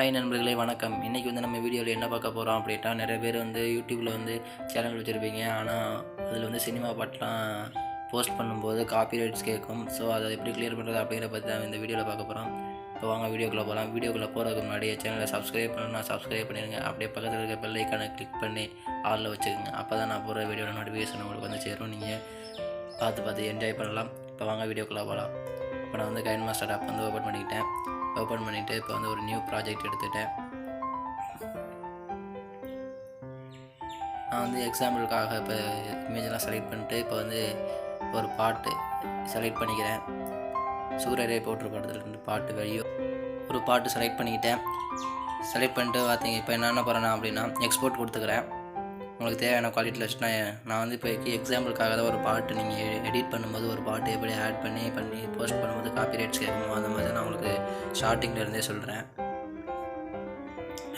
Hi நண்பர்களே, வணக்கம். இன்றைக்கி வந்து நம்ம வீடியோவில் என்ன பார்க்க போகிறோம் அப்படின்னா, நிறைய பேர் வந்து யூடியூப்பில் வந்து சேனல் வச்சுருப்பீங்க. ஆனால் அதில் வந்து சினிமா பாட்டெலாம் போஸ்ட் பண்ணும்போது காப்பிரைட்ஸ் கேட்கும். ஸோ அதை எப்படி கிளியர் பண்ணுறது அப்படிங்கிற பற்றி தான் இந்த வீடியோவில் பார்க்க போகிறோம். இப்போ வாங்க வீடியோக்குள்ளே போகலாம். வீடியோக்குள்ளே போகிறதுக்கு முன்னாடி சேனலை சப்ஸ்கிரைப் பண்ணணும்னா சப்ஸ்கிரைப் பண்ணிடுங்க. அப்படியே பக்கத்தில் இருக்க பெல் ஐக்கானை கிளிக் பண்ணி ஆளில் வச்சுக்கோங்க. அப்போ தான் நான் போகிற வீடியோட நோட்டிஃபிகேஷன் உங்களுக்கு வந்து சேரும். நீங்கள் பார்த்து என்ஜாய் பண்ணலாம். இப்போ வாங்க வீடியோக்குள்ளே போகலாம். இப்போ நான் வந்து கைன்மாஸ்டர் ஆப் வந்து ஓப்பன் பண்ணிக்கிட்டேன். ஓப்பன் பண்ணிவிட்டு இப்போ வந்து ஒரு நியூ ப்ராஜெக்ட் எடுத்துகிட்டேன். நான் வந்து எக்ஸாம்பிளுக்காக இப்போ இமேஜெல்லாம் செலக்ட் பண்ணிட்டு இப்போ வந்து ஒரு பாட்டு செலக்ட் பண்ணிக்கிறேன். சூரியரே போட்டு படத்தில் 2 பாட்டு வழியோ ஒரு பாட்டு செலக்ட் பண்ணிக்கிட்டேன். செலக்ட் பண்ணிட்டு பார்த்தீங்க இப்போ என்ன பண்ணுறேன் அப்படின்னா எக்ஸ்போர்ட் கொடுத்துக்கிறேன். உங்களுக்கு தேவையான குவாலிட்டியில் வச்சுன்னா நான் வந்து இப்போ எக்ஸாம்பிளுக்காக தான் ஒரு பாட்டு நீங்கள் எடிட் பண்ணும்போது ஒரு பாட்டு எப்படி ஆட் பண்ணி போஸ்ட் பண்ணும்போது காப்பிரைட்ஸ் கேட்கணுமோ அந்த மாதிரி நான் உங்களுக்கு ஸ்டார்டிங்கில் இருந்தே சொல்கிறேன்.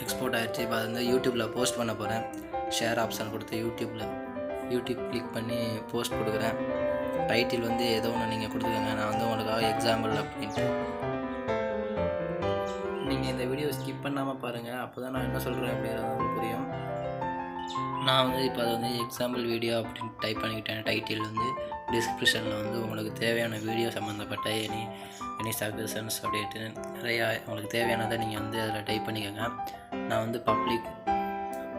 எக்ஸ்போர்ட் ஆகிடுச்சு. இப்போ அது வந்து யூடியூப்பில் போஸ்ட் பண்ண போகிறேன். ஷேர் ஆப்ஷன் கொடுத்து யூடியூப் கிளிக் பண்ணி போஸ்ட் கொடுக்குறேன். டைட்டில் வந்து ஏதோ ஒன்று நீங்கள் கொடுத்துக்கோங்க. நான் வந்து உங்களுக்காக எக்ஸாம்பிள் அப்படின்ட்டு நீங்கள் இந்த வீடியோ ஸ்கிப் பண்ணாமல் பாருங்கள். அப்போ தான் நான் என்ன சொல்கிறேன் அப்படிங்கிறது உங்களுக்கு புரியும். நான் வந்து இப்போ அது வந்து எக்ஸாம்பிள் வீடியோ அப்படின்னு டைப் பண்ணிக்கிட்டேன். டைட்டில் வந்து டிஸ்கிரிப்ஷனில் வந்து உங்களுக்கு தேவையான வீடியோ சம்மந்தப்பட்ட எனி சஜஷன்ஸ் அப்படின்ட்டு நிறையா உங்களுக்கு தேவையானதை நீங்கள் வந்து அதில் டைப் பண்ணிக்கோங்க. நான் வந்து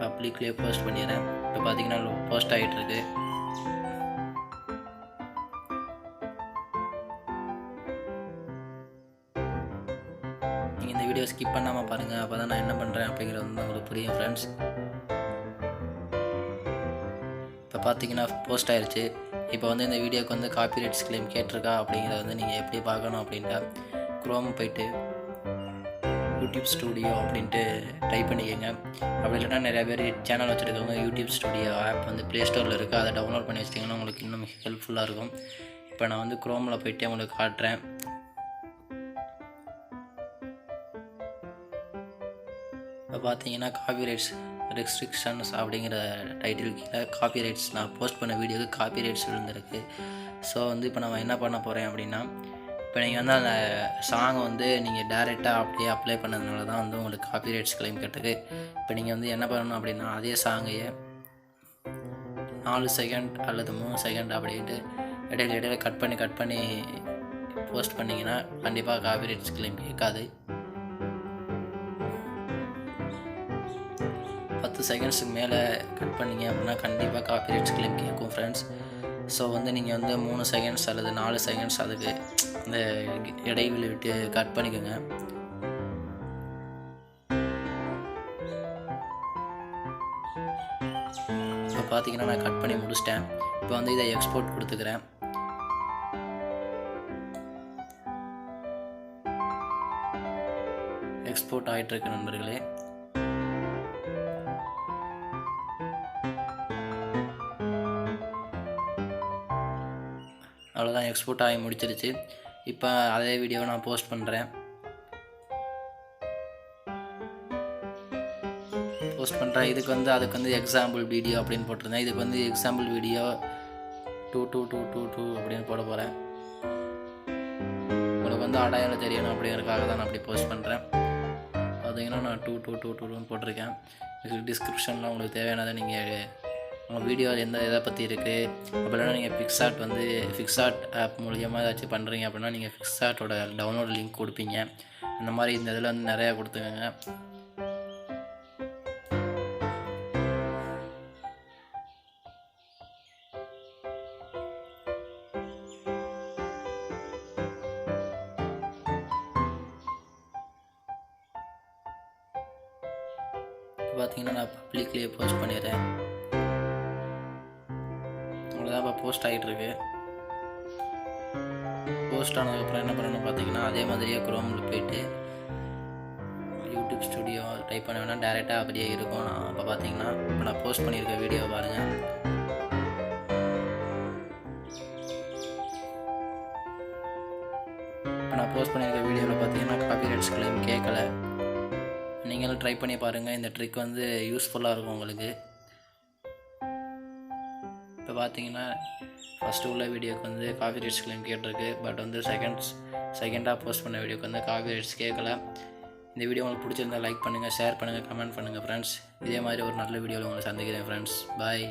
பப்ளிக்லேயே போஸ்ட் பண்ணிடுறேன். இப்போ பார்த்தீங்கன்னா போஸ்ட் ஆகிட்டுருக்கு. நீங்கள் இந்த வீடியோ ஸ்கிப் பண்ணாமல் பாருங்கள். அப்போ தான் நான் என்ன பண்ணுறேன் அப்படிங்கிறது வந்து உங்களுக்கு புரியும் ஃப்ரெண்ட்ஸ். இப்போ பார்த்தீங்கன்னா போஸ்ட் ஆயிடுச்சு. இப்போ வந்து இந்த வீடியோக்கு வந்து காப்பிரைட்ஸ் கிளைம் கேட்டிருக்கா அப்படிங்கிறத வந்து நீங்கள் எப்படி பார்க்கணும் அப்படின்ட்டா குரோம் போய்ட்டு யூடியூப் ஸ்டுடியோ அப்படின்ட்டு டைப் பண்ணிக்கோங்க. அப்படி இல்லைன்னா நிறையா பேர் சேனல் வச்சுருக்கவங்க யூடியூப் ஸ்டுடியோ ஆப் வந்து ப்ளே ஸ்டோரில் இருக்குது. அதை டவுன்லோட் பண்ணி வச்சிட்டிங்கன்னா உங்களுக்கு இன்னும் ஹெல்ப்ஃபுல்லாக இருக்கும். இப்போ நான் வந்து குரோமில் போய்ட்டு உங்களுக்கு காட்டுறேன். இப்போ பார்த்தீங்கன்னா காப்பிரைட்ஸ் ரெஸ்ட்ரிக்ஷன்ஸ் அப்படிங்கிற டைட்டில் கீழே காப்பிரைட்ஸ் நான் போஸ்ட் பண்ண வீடியோக்கு காப்பிரைட்ஸ் விழுந்திருக்கு. ஸோ வந்து இப்போ நம்ம என்ன பண்ண போகிறேன் அப்படின்னா, இப்போ நீங்கள் வந்து அந்த சாங்கை வந்து நீங்கள் டேரெக்டாக அப்படியே அப்ளை பண்ணதுனால தான் வந்து உங்களுக்கு காப்பிரைட்ஸ் கிளைம் கேட்டது. இப்போ நீங்கள் வந்து என்ன பண்ணணும் அப்படின்னா, அதே சாங்கையே 4 செகண்ட் அல்லது 3 செகண்ட் அப்படின்ட்டு இடையில கட் பண்ணி போஸ்ட் பண்ணிங்கன்னா கண்டிப்பாக காப்பிரைட்ஸ் கிளைம் கேட்காது. 10 செகண்ட்ஸுக்கு மேலே கட் பண்ணிங்க அப்படின்னா கண்டிப்பாக காப்பிரைட்ஸ் கிளைம் கேட்கும் ஃப்ரெண்ட்ஸ். ஸோ வந்து நீங்கள் வந்து 3 செகண்ட்ஸ் அல்லது 4 செகண்ட்ஸ் அதுக்கு இந்த இடைவெளி விட்டு கட் பண்ணிக்கோங்க. இப்போ பார்த்தீங்கன்னா நான் கட் பண்ணி முடிச்சிட்டேன். இப்போ வந்து இதை எக்ஸ்போர்ட் கொடுத்துக்கிறேன். எக்ஸ்போர்ட் ஆகிட்டுருக்கு நண்பர்களே. அவ்வளோதான், எக்ஸ்போர்ட் ஆகி முடிச்சிருச்சு. இப்போ அதே வீடியோவை நான் போஸ்ட் பண்ணுறேன். அதுக்கு வந்து எக்ஸாம்பிள் வீடியோ அப்படின்னு போட்டிருந்தேன். இதுக்கு வந்து எக்ஸாம்பிள் வீடியோ 2222 அப்படின்னு போட போகிறேன். உங்களுக்கு வந்து அடையாளம் தெரியணும் அப்படிங்கிறதுக்காக தான் நான் அப்படி போஸ்ட் பண்ணுறேன். பார்த்தீங்கன்னா நான் 2222 போட்டிருக்கேன். டிஸ்கிரிப்ஷனில் உங்களுக்கு தேவையானதை நீங்கள் உங்கள் வீடியோ எதை பற்றி இருக்குது அப்படின்னா நீங்கள் ஃபிக்ஸாட் ஆப் மூலியமாக ஏதாச்சும் பண்ணுறீங்க அப்படின்னா நீங்கள் ஃபிக்ஸாட்டோட டவுன்லோட் லிங்க் கொடுப்பீங்க. அந்த மாதிரி இந்த இதில் வந்து நிறையா கொடுத்துக்கோங்க. இப்போ பார்த்தீங்கன்னா நான் பப்ளிக்லேயே போஸ்ட் பண்ணிடுறேன். அவ்வளோதான், இப்போ போஸ்ட் ஆகிட்டுருக்கு. போஸ்ட் ஆனதுக்கப்புறம் என்ன பண்ணணும்னு பார்த்தீங்கன்னா அதே மாதிரியே குரோமில் போய்ட்டு யூடியூப் ஸ்டுடியோ டைப் பண்ண வேணால் டேரெக்டாக அப்படியே இருக்கும். நான் இப்போ பார்த்தீங்கன்னா இப்போ நான் போஸ்ட் பண்ணியிருக்க வீடியோ பாருங்கள். இப்போ நான் போஸ்ட் பண்ணியிருக்க வீடியோவில் பார்த்தீங்கன்னா காப்பிரைட்ஸ் கிளைம் கேட்கல. நீங்களும் ட்ரை பண்ணி பாருங்கள். இந்த ட்ரிக் வந்து யூஸ்ஃபுல்லாக இருக்கும் உங்களுக்கு. இப்போ பார்த்தீங்கன்னா ஃபஸ்ட்டு உள்ள வீடியோக்கு வந்து காப்பிரைட்ஸ் கிளைம் கேட்டிருக்கு. பட் வந்து செகண்டாக போஸ்ட் பண்ண வீடியோக்கு வந்து காப்பிரைட்ஸ் கேட்கல. இந்த வீடியோ உங்களுக்கு பிடிச்சிருந்தால் லைக் பண்ணுங்கள், ஷேர் பண்ணுங்கள், கமெண்ட் பண்ணுங்கள் ஃப்ரெண்ட்ஸ். இதே மாதிரி ஒரு நல்ல வீடியோவில் உங்களை சந்திக்கிறேன் ஃப்ரெண்ட்ஸ். பாய்.